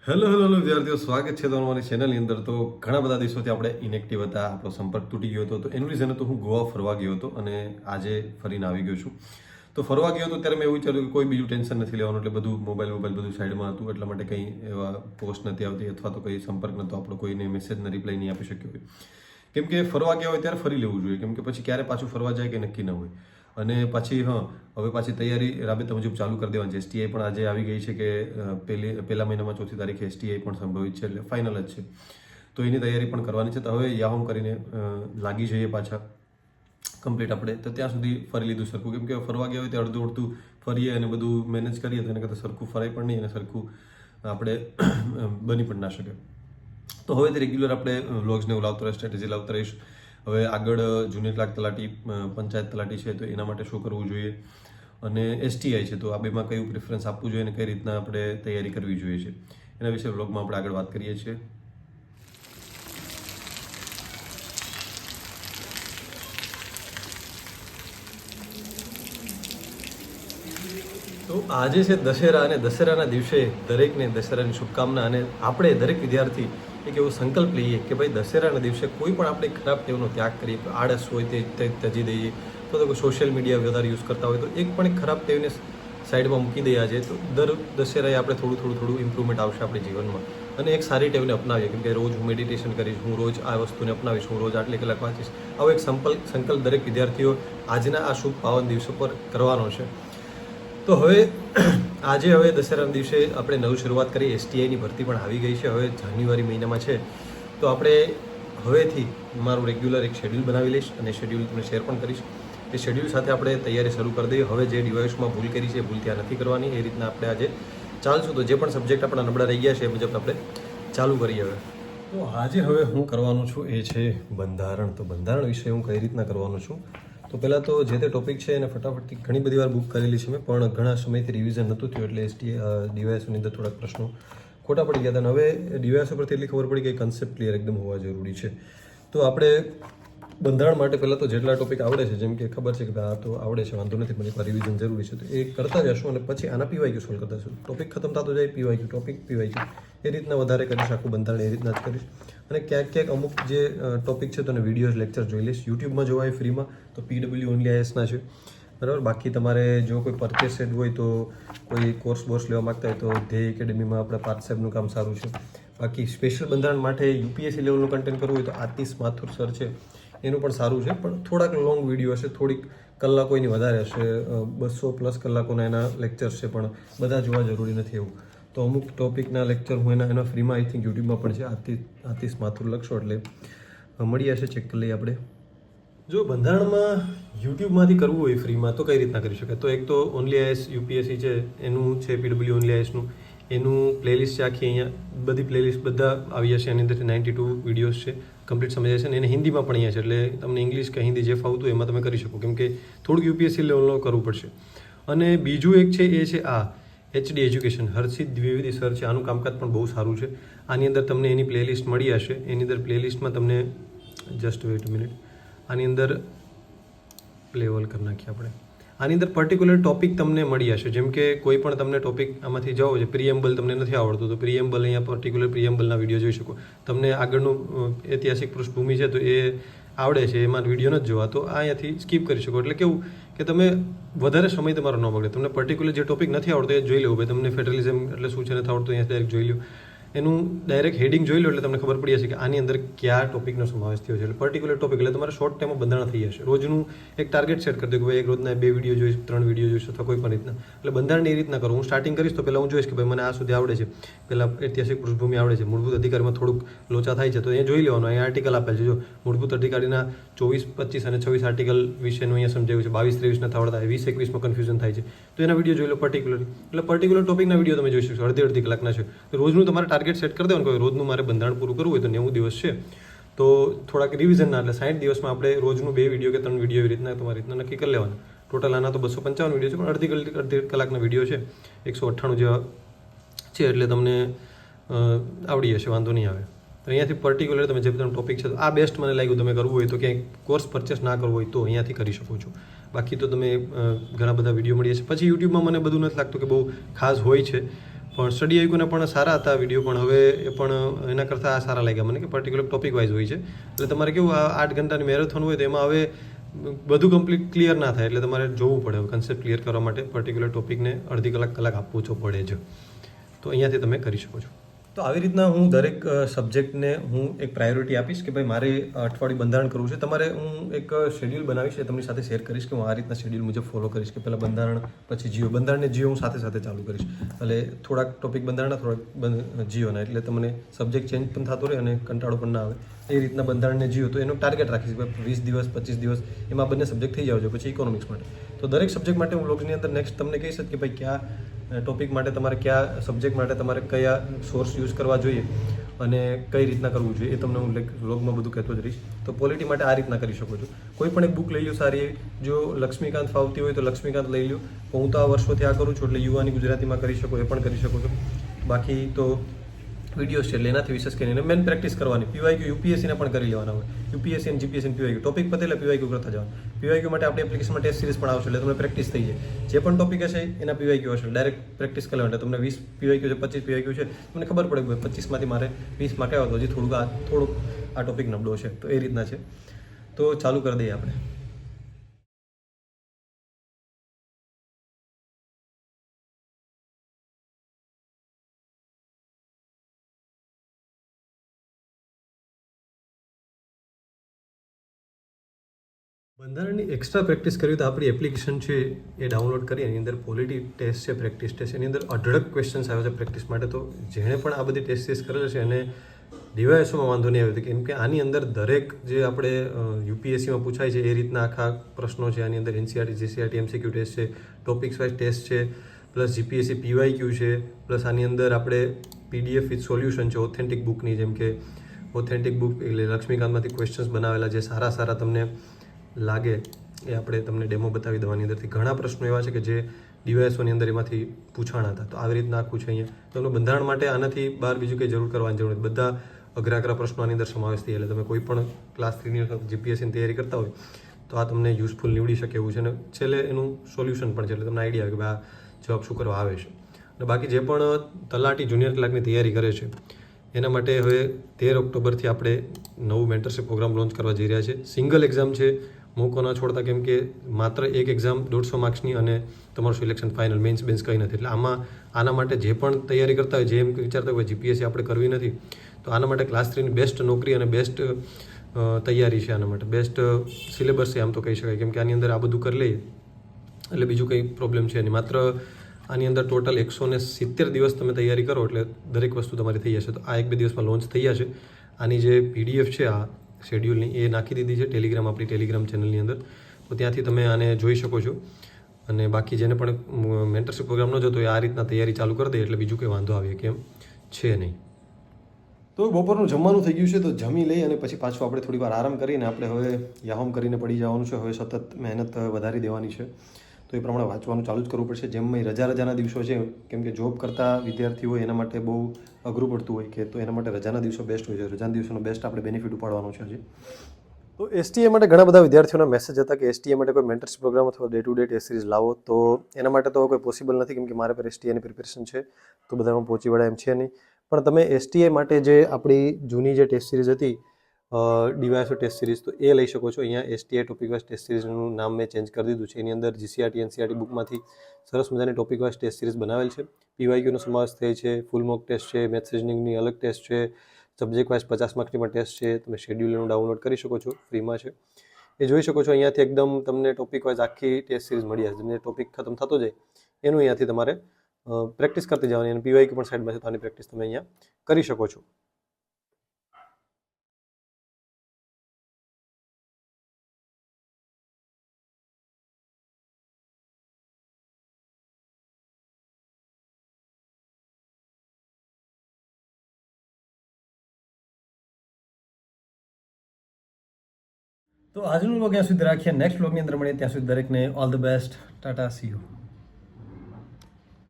Hello વિદ્યાર્થીઓ, સ્વાગત છે તમારું મારી ચેનલની અંદર. તો ઘણા બધા દિવસોથી આપણે ઇનેક્ટિવ હતા, આપણો સંપર્ક તૂટી ગયો હતો. તો એનું રીઝન હતું હું ગોવા ફરવા ગયો હતો અને આજે ફરીને આવી ગયો છું. તો ફરવા ગયો હતો ત્યારે મેં એવું વિચાર્યું કે કોઈ બીજું ટેન્શન નથી લેવાનું, એટલે બધું મોબાઈલ બધું સાઈડમાં હતું, એટલા માટે કંઈ એવા પોસ્ટ નથી આવતી અથવા તો કંઈ સંપર્ક નહોતો આપણો, કોઈને મેસેજને રિપ્લાય નહીં આપી શક્યો હોય. કેમ કે ફરવા ગયા હોય ત્યારે ફરી લેવું જોઈએ, કેમ કે પછી ક્યારે પાછું ફરવા જાય કે નક્કી ન હોય. અને પાછી હવે પાછી તૈયારી રાબેતા મુજબ ચાલુ કરી દેવાની છે. એસટીઆઈ પણ આજે આવી ગઈ છે કે પહેલા મહિનામાં 4મી તારીખે એસટીઆઈ પણ સંભવિત છે, એટલે ફાઇનલ જ છે. તો એની તૈયારી પણ કરવાની છે. તો હવે યાહોમ કરીને લાગી જઈએ પાછા કમ્પ્લીટ આપણે. તો ત્યાં સુધી ફરી લીધું સરખું, કેમ કે ફરવા ગયા હોય ત્યાં અડધું ફરીએ અને બધું મેનેજ કરીએ તો એને કરતાં સરખું ફરાય પણ નહીં અને સરખું આપણે બની પણ ના શકે. તો હવેથી રેગ્યુલર આપણે વ્લોગ્સને એવું લાવતો રહીશ, સ્ટ્રેટેજી લાવતો રહીશ. હવે આગળ જુનિયર ક્લાર્ક તલાટી, પંચાયત તલાટી છે, તો એના માટે શું કરવું જોઈએ અને એસટીઆઈ છે, તો આ બેમાં કયું પ્રિફરન્સ આપવું જોઈએ અને કઈ રીતના આપણે તૈયારી કરવી જોઈએ છે, એના વિશે વ્લોગમાં આપણે આગળ વાત કરીએ છીએ. તો આજે છે દશેરા અને દશેરાના દિવસે દરેકને દશેરાની શુભકામના. અને આપણે દરેક વિદ્યાર્થી એક એવો સંકલ્પ લઈએ કે ભાઈ દશેરાના દિવસે કોઈ પણ આપણે ખરાબ ટેવનો ત્યાગ કરીએ. આળસ હોય તે ત્યજી દઈએ, તો કોઈ સોશિયલ મીડિયા વધારે યુઝ કરતા હોય તો એક પણ ખરાબ ટેવને સાઈડમાં મૂકી દઈએ. આજે તો દર દશેરાએ આપણે થોડું ઇમ્પ્રુવમેન્ટ આવશે આપણી જીવનમાં અને એક સારી ટેવને અપનાવીએ. કેમ કે રોજ હું મેડિટેશન કરીશ, હું રોજ આ વસ્તુને અપનાવીશ, હું રોજ આટલી કલાક વાંચીશ. આવો એક સંકલ્પ દરેક વિદ્યાર્થીઓ આજના આ શુભ પાવન દિવસો પર કરવાનો છે. તો હવે દશેરાના દિવસે આપણે નવી શરૂઆત કરી. એસટીઆઈની ભરતી પણ આવી ગઈ છે, હવે જાન્યુઆરી મહિનામાં છે. તો આપણે હવેથી મારું રેગ્યુલર એક શેડ્યુલ બનાવી લઈશ અને શેડ્યુલ તમને શેર પણ કરીશ. એ શેડ્યુલ સાથે આપણે તૈયારી શરૂ કરી દઈએ. હવે જે ડિવાઇસમાં ભૂલ કરી છે એ ભૂલ ત્યાં નથી કરવાની. એ રીતના આપણે આજે ચાલશું. તો જે પણ સબ્જેક્ટ આપણા નબળા રહી ગયા છે એ મુજબ આપણે ચાલુ કરીએ. તો આજે હું કરવાનું છું એ છે બંધારણ. તો બંધારણ વિશે હું કઈ રીતના કરવાનું છું, તો પહેલાં તો જે તે ટોપિક છે એને ફટાફટથી ઘણી બધી વાર બુક કરેલી છે મેં, પણ ઘણા સમયથી રિવિઝન નહોતું થયું, એટલે ડીવાયસોની અંદર થોડાક પ્રશ્નો ખોટા પડી ગયા હતા. અને હવે ડીવાયસો પરથી એટલી ખબર પડી કે કન્સેપ્ટ ક્લિયર એકદમ હોવા જરૂરી છે. તો આપણે બંધારણ માટે પહેલાં તો જેટલા ટોપિક આવડે છે, જેમ કે ખબર છે કે આ તો આવડે છે, વાંધો નથી, પણ એકવાર રિવિઝન જરૂરી છે, તો એ કરતા જશું અને પછી આના પીવાયક્યુ સોલ્વ કરતા જશું. ટોપિક ખતમ થતો જાય, પીવાયક્યુ એ રીતના વધારે કરીશ. આખું બંધારણ એ રીતના જ કરીશ. અને ક્યાંક અમુક જે ટોપિક છે તો એને વિડીયોઝ લેક્ચર જોઈ લઈશ. યુટ્યુબમાં જોવાય ફ્રીમાં, તો PW ઓનલી IASના છે, બરાબર. બાકી તમારે જો કોઈ પરચેસ હોય તો કોઈ કોર્સ લેવા માગતા હોય તો ધ્યેય એકેડેમીમાં આપણા પાર્થ સાહેબનું કામ સારું છે. બાકી સ્પેશિયલ બંધારણ માટે યુપીએસસી લેવલનું કન્ટેન્ટ કરવું હોય તો આતિશ માથુર સર છે, એનું પણ સારું છે, પણ થોડાક લોંગ વિડીયો હશે, થોડીક કલાકોની વધારે હશે, 200+ કલાકોના એના લેક્ચર્સ છે, પણ બધા જોવા જરૂરી નથી એવું. તો અમુક ટોપિકના લેક્ચર હું એના ફ્રીમાં આઈ થિંક યુટ્યુબમાં પણ છે. આતિશ માથુર લખશો એટલે મળી જશે, ચેક કરી લઈએ આપણે. જો બંધારણમાં યુટ્યુબમાંથી કરવું હોય ફ્રીમાં તો કઈ રીતના કરી શકાય, તો એક તો ઓનલી IAS યુપીએસસી છે એનું છે, PW ઓનલી IASનું એનું પ્લેલિસ્ટ છે આખી. અહીંયા બધી પ્લેલિસ્ટ બધા આવી જશે. એની અંદરથી 92 વિડીયોઝ છે, કમ્પ્લીટ સમજાય છે. અને એને હિન્દીમાં પણ અહીંયા છે, એટલે તમને ઇંગ્લિશ કે હિન્દી જે ફાવતું હોય એમાં તમે કરી શકો, કેમ કે થોડુંક યુપીએસસી લેવલનું કરવું પડશે. અને બીજું એક છે એ છે આ HD એજ્યુકેશન, હર્ષિત દ્વિવેદી સર છે, આનું કામકાજ પણ બહુ સારું છે. આની અંદર તમને એની પ્લેલિસ્ટ મળી હશે. એની અંદર પ્લેલિસ્ટમાં તમને જસ્ટ વેઇટ અ મિનિટ, આની અંદર લેવલ કરી નાખીએ આપણે. આની અંદર પર્ટિક્યુલર ટોપિક તમને મળી હશે. જેમ કે કોઈ પણ તમને ટોપિક આમાંથી જાઓ છે, પ્રિએમ્બલ તમને નથી આવડતું તો પ્રિએમ્બલ અહીંયા પર્ટિક્યુલર પ્રિએમ્બલના વિડીયો જોઈ શકો. તમને આગળનું ઐતિહાસિક પૃષ્ઠભૂમિ છે તો એ આવડે છે, એમાં વિડીયો નથી જોવા, તો અહીંયાથી સ્કીપ કરી શકો. એટલે કેવું કે તમે વધારે સમય તમારો ન બગડે. તમને પર્ટિક્યુલર જે ટોપિક નથી આવડતો એ જોઈ લેવું. ભાઈ તમને ફેડરલિઝમ એટલે શું છે નથી આવડતું, અહીંયા ડાયરેક્ટ જોઈ લો. એનું ડાયરેક્ટ હેડિંગ જોઈ લો એટલે તમને ખબર પડી જશે કે આની અંદર કયા ટોપિકનો સમાવેશ થયો છે. એટલે પર્ટિક્યુલર ટોપિક એટલે તમારે શોર્ટ ટાઈમમાં બંધારણ થઈ જશે. રોજનું એક ટાર્ગેટ સેટ કરી દો કે ભાઈ એક રોજના 2 વિડીયો જોઈશ, 3 વિડીયો જોઈશ, અથવા કોઈ પણ રીતના. એટલે બંધારણ એ રીતના કરું. હું સ્ટાર્ટિંગ કરીશ તો પહેલાં હું જોઈશ કે ભાઈ મને આ સુધી આવડે છે, પહેલાં ઐતિહાસિક પૃષ્ઠભૂમિ આવડે છે, મૂળભૂત અધિકારમાં થોડુંક લોચા થાય છે તો અહીંયા જોઈ લેવાનું. અહીંયા આર્ટિકલ આપેલ છે, જો મૂળભૂત અધિકારીના 24, 25 અને 26 આર્ટિકલ વિશેનું અહીંયા સમજાવ્યું છે. 22, 23 નથી આવડતા, 20, 21માં કન્ફ્યુઝન થાય છે, તો એના વિડીયો જોઈ લો પર્ટિક્યુલર. એટલે પર્ટિક્યુલર ટોપિકના વિડીયો તમે જોઈ શકશો. અડધી કલાકના છે. તો રોજનું તમારે ટાર્ગેટ સેટ કરી દેવાનું કે રોજનું મારે બંધારણ પૂરું કરવું હોય તો 90 દિવસ છે, તો થોડાક રિવિઝનના એટલે 60 દિવસમાં આપણે રોજનું 2 વિડીયો કે 3 વિડીયો એવી રીતના તમારી રીતના નક્કી કરી લેવાના. ટોટલ આના તો 255 વિડીયો છે, પણ અડધી કલાકના વિડીયો છે, 198 જેવા છે, એટલે તમને આવડી જશે, વાંધો નહીં આવે. તો અહીંયાથી પર્ટિક્યુલર તમે જે બધા ટોપિક છે, તો આ બેસ્ટ મને લાગ્યું. તમે કરવું હોય તો ક્યાંય કોર્સ પરચેસ ના કરવો હોય તો અહીંયાથી કરી શકો છો. બાકી તો તમે ઘણા બધા વિડીયો મળી જશે. પછી યુટ્યુબમાં મને બધું નથી લાગતું કે બહુ ખાસ હોય છે, પણ સ્ટડી આઈકોના પણ સારા હતા વિડીયો, પણ હવે એ પણ એના કરતાં આ સારા લાગ્યા મને, કે પર્ટિક્યુલર ટોપિક વાઇઝ હોય છે. એટલે તમારે કેવું આ 8 ઘંટાની મેરેથોન હોય તો એમાં હવે બધું કમ્પ્લીટ ક્લિયર ના થાય, એટલે તમારે જોવું પડે કન્સેપ્ટ ક્લિયર કરવા માટે પર્ટિક્યુલર ટોપિકને અડધી કલાક આપવું તો પડે જ. તો અહીંયાથી તમે કરી શકો છો. તો આવી રીતના હું દરેક સબ્જેક્ટને હું એક પ્રાયોરિટી આપીશ કે ભાઈ મારે અઠવાડિયું બંધારણ કરવું છે. તમારે હું એક શેડ્યુલ બનાવીશ, એ તમારી સાથે શેર કરીશ કે હું આ રીતના શેડ્યુલ મુજબ ફોલો કરીશ, કે પહેલાં બંધારણ, પછી જીઓ. બંધારણને જીઓ હું સાથે સાથે ચાલુ કરીશ, એટલે થોડાક ટોપિક બંધારણના, થોડાક જીઓના, એટલે તમને સબ્જેક્ટ ચેન્જ પણ થતો રહે અને કંટાળો પણ ના આવે. એ રીતના બંધારણને જીઓ તો એનું ટાર્ગેટ રાખીશ, 20 દિવસ 25 દિવસ એમાં બંને સબ્જેક્ટ થઈ જાવ છો. પછી ઇકોનોમિક્સ માટે તો દરેક સબ્જેક્ટ માટે હું વ્લોગ્સની અંદર નેક્સ્ટ તમને કહીશ કે ભાઈ કયા ટોપિક માટે તમારે, કયા સબ્જેક્ટ માટે તમારે કયા સોર્સ યુઝ કરવા જોઈએ અને કઈ રીતના કરવું જોઈએ, એ તમને હું વ્લોગમાં બધું કહેતો જ રહીશ. તો પોલિટી માટે આ રીતના કરી શકો છો. કોઈ પણ એક બુક લઈ લો સારી એવી. જો લક્ષ્મીકાંત ફાવતી હોય તો લક્ષ્મીકાંત લઈ લો. હું તો આ વર્ષોથી આ કરું છું, એટલે યુવાની ગુજરાતીમાં કરી શકો, એ પણ કરી શકો છો. બાકી તો વિડીયોઝ છે એટલે એનાથી વિશેષ કરીને મેન પ્રેક્ટિસ કરવાની. પીવાયક્યુ યુપીએસસીને પણ કરી લેવાના હોય. યુપીએસસી અને જીપીએસસી પીવાયક્યુ ટોપિક પતે એટલે પીવાયક્યુ કરતા જવાનું. પીવાયક્યુ માટે આપણી એપ્લિકેશનમાં ટેસ્ટ સિરીઝ પણ આવશે, એટલે તમને પ્રેક્ટિસ થઈ જાય. જે પણ ટોપિક હશે એના પીવાયક્યુ હશે, ડાયરેક્ટ પ્રેક્ટિસ કરવા માટે તમને 20 પીવાયક્યુ છે, 25 પીવાયક્યુ છે, તમને ખબર પડે કે 25માંથી મારે 20 માર્ક આવ્યો, તો હજી થોડુંક આ ટોપિક નબળો છે. તો એ રીતના છે. તો ચાલુ કરી દઈએ આપણે. બંધારણની એક્સ્ટ્રા પ્રેક્ટિસ કરવી તો આપણી એપ્લિકેશન છે એ ડાઉનલોડ કરી, એની અંદર પોલિટી ટેસ્ટ છે, પ્રેક્ટિસ ટેસ્ટ, એની અંદર અઢળક ક્વેશ્ચન્સ આવે છે પ્રેક્ટિસ માટે. તો જેણે પણ આ બધી ટેસ્ટ કરેલ છે એને ડીવાયએસઓમાં વાંધો નહીં આવ્યો, કેમ કે આની અંદર દરેક જે આપણે યુપીએસસીમાં પૂછાય છે એ રીતના આખા પ્રશ્નો છે. આની અંદર એનસીઆરટી, જીસીઆરટી, એમસીક્યુ ટેસ્ટ છે, ટોપિક્સ વાઇઝ ટેસ્ટ છે, પ્લસ જીપીએસસી પીવાયક્યુ છે, પ્લસ આની અંદર આપણે પીડીએફ વિથ સોલ્યુશન છે ઓથેન્ટિક બુકની, જેમ કે ઓથેન્ટિક બુક એટલે લક્ષ્મીકાંતમાંથી ક્વેશ્ચન્સ બનાવેલા જે સારા તમને લાગે એ આપણે તમને ડેમો બતાવી દેવાની. અંદરથી ઘણા પ્રશ્નો એવા છે કે જે ડીવાયએસઓની અંદર એમાંથી પૂછાણા હતા. તો આવી રીતના આખું છે અહીંયા. તમને બંધારણ માટે આનાથી બહાર બીજું કંઈ જરૂર કરવાની જરૂર નથી. બધા અઘરા પ્રશ્નો આની અંદર સમાવેશ થઈ, એટલે તમે કોઈ પણ ક્લાસ 3ની જીપીએસસીની તૈયારી કરતા હોય તો આ તમને યુઝફુલ નીવડી શકે એવું છે. અને છેલ્લે એનું સોલ્યુશન પણ છે, એટલે તમને આઈડિયા આવે કે ભાઈ આ જવાબ શું કરવા આવે છે. અને બાકી જે પણ તલાટી જુનિયર ક્લાર્કની તૈયારી કરે છે એના માટે હવે 13 ઓક્ટોબરથી આપણે નવું મેન્ટરશિપ પ્રોગ્રામ લોન્ચ કરવા જઈ રહ્યા છે. સિંગલ એક્ઝામ છે, મોકો ન છોડતા, કેમ કે માત્ર એક એક્ઝામ 150 માર્ક્સની અને તમારું સિલેક્શન ફાઇનલ, મેન્સ બેન્સ કંઈ નથી. એટલે આના માટે જે પણ તૈયારી કરતા હોય, જે એમ વિચારતા હોય જીપીએસસી આપણે કરવી નથી, તો આના માટે ક્લાસ 3ની બેસ્ટ નોકરી અને બેસ્ટ તૈયારી છે. આના માટે બેસ્ટ સિલેબસ છે આમ તો કહી શકાય, કેમ કે આની અંદર આ બધું કરી લઈએ એટલે બીજું કંઈ પ્રોબ્લેમ છે નહીં. માત્ર આની અંદર ટોટલ 170 દિવસ તમે તૈયારી કરો એટલે દરેક વસ્તુ તમારી થઈ જશે. તો આ 1-2 દિવસમાં લોન્ચ થઈ જશે. આની જે પીડીએફ છે આ શેડ્યુલની એ નાખી દીધી છે આપણી ટેલિગ્રામ ચેનલની અંદર, તો ત્યાંથી તમે આને જોઈ શકો છો. અને બાકી જેને પણ મેન્ટરશિપ પ્રોગ્રામ ન જોતો એ આ રીતના તૈયારી ચાલુ કરી દે એટલે બીજું કંઈ વાંધો આવે કેમ છે નહીં. તો બપોરનું જમવાનું થઈ ગયું છે, તો જમી લઈ અને પછી પાછું આપણે થોડી વાર આરામ કરીને આપણે હવે યાહોમ કરીને પડી જવાનું છે. હવે સતત મહેનત વધારી દેવાની છે, તો એ પ્રમાણે વાંચવાનું ચાલુ જ કરવું પડશે. જેમ રજાના દિવસો છે, કેમ કે જોબ કરતા વિદ્યાર્થી હોય એના માટે બહુ અઘરું પડતું હોય, કે તો એના માટે રજાના દિવસો બેસ્ટ હોય છે. રજાના દિવસોનો બેસ્ટ આપણે બેનિફિટ ઉપાડવાનો છે હજી. તો એસટીએ માટે ઘણા બધા વિદ્યાર્થીઓના મેસેજ હતા કે એસટીએ માટે કોઈ મેન્ટરશિપ પ્રોગ્રામ અથવા day to day test series લાવો. તો એના માટે તો કોઈ પોસિબલ નથી, કેમ કે મારે પર એસટીએની પ્રિપેરેશન છે, તો બધામાં પહોંચી વળાય એમ છે નહીં. પણ તમે એસટીએ માટે જે આપણી જૂની જે ટેસ્ટ સિરીઝ હતી ડીવાયએસઓ ટેસ્ટ સિરીઝ, તો એ લઈ શકો છો. અહીંયા એસટીએ ટોપિક વાઇઝ ટેસ્ટ સિરીઝનું નામ મેં ચેન્જ કરી દીધું છે. એની અંદર જીસીઆરટી એનસીઆરટી બુકમાંથી સરસ મજાની ટોપિક વાઇઝ ટેસ્ટ સિરીઝ બનાવેલ છે. પીવાયક્યુનો સમાવેશ થાય છે, ફૂલ મોક ટેસ્ટ છે, મેથ્સ રિઝનિંગની અલગ ટેસ્ટ છે, સબ્જેક્ટ વાઇઝ 50 માર્ક્સની પણ ટેસ્ટ છે. તમે શેડ્યુલનું ડાઉનલોડ કરી શકો છો, ફ્રીમાં છે. એ જોઈ શકો છો. અહીંયાથી એકદમ તમને ટોપિક વાઇઝ આખી ટેસ્ટ સિરીઝ મળી જશે. જેને ટોપિક ખતમ થતો જાય એનું અહીંયાથી તમારે પ્રેક્ટિસ કરતી જવાની. અને પીવાયક્યુ પણ સાઈડમાં છે, તો આની પ્રેક્ટિસ તમે અહીંયા કરી શકો છો. તો આજનું વ્લોગ ત્યાં સુધી રાખીએ. નેક્સ્ટ વ્લોગની અંદર મળીએ. ત્યાં સુધી દરેકને all the best. Tata, C you.